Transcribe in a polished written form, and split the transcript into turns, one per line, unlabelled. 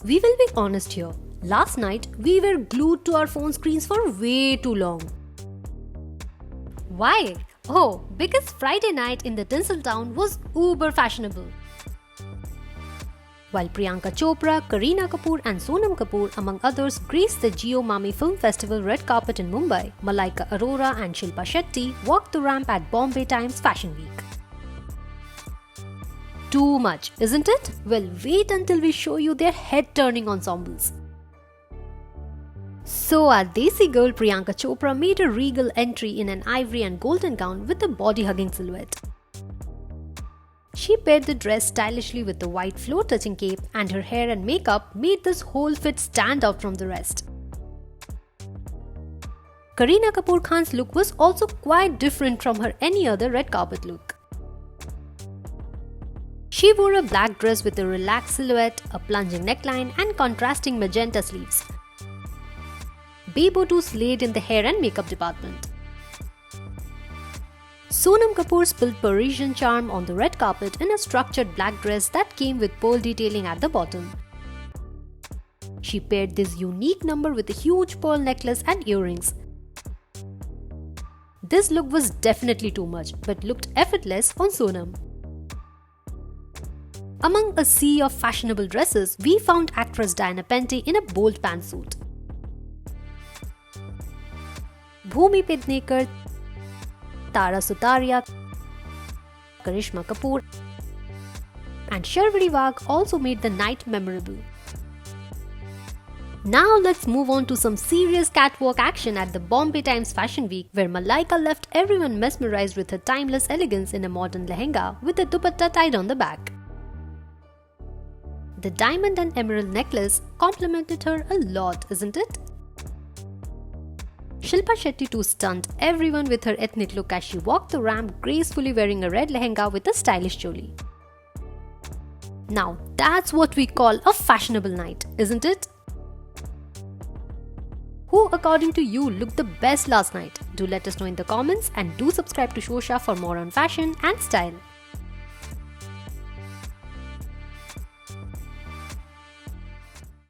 We will be honest here. Last night, we were glued to our phone screens for way too long. Why? Oh, because Friday night in the Tinsel town was uber fashionable. While Priyanka Chopra, Kareena Kapoor and Sonam Kapoor among others graced the Jio MAMI Film Festival red carpet in Mumbai, Malaika, Arora and Shilpa Shetty walked the ramp at Bombay Times Fashion Week. Too much, isn't it? Well, wait until we show you their head-turning ensembles. So our desi girl Priyanka Chopra made a regal entry in an ivory and golden gown with a body-hugging silhouette. She paired the dress stylishly with the white floor-touching cape, and her hair and makeup made this whole fit stand out from the rest. Kareena Kapoor Khan's look was also quite different from her any other red carpet look. She wore a black dress with a relaxed silhouette, a plunging neckline and contrasting magenta sleeves. Bebo too slayed in the hair and makeup department. Sonam Kapoor spilled Parisian charm on the red carpet in a structured black dress that came with pearl detailing at the bottom. She paired this unique number with a huge pearl necklace and earrings. This look was definitely too much, but looked effortless on Sonam. Among a sea of fashionable dresses, we found actress Diana Penty in a bold pantsuit. Bhumi Pednekar, Tara Sutaria, Karishma Kapoor and Sharvari Wagh also made the night memorable. Now let's move on to some serious catwalk action at the Bombay Times Fashion Week, where Malaika left everyone mesmerized with her timeless elegance in a modern lehenga with a dupatta tied on the back. The diamond and emerald necklace complimented her a lot, isn't it? Shilpa Shetty too stunned everyone with her ethnic look as she walked the ramp gracefully wearing a red lehenga with a stylish choli. Now that's what we call a fashionable night, isn't it? Who according to you looked the best last night? Do let us know in the comments and do subscribe to Shosha for more on fashion and style.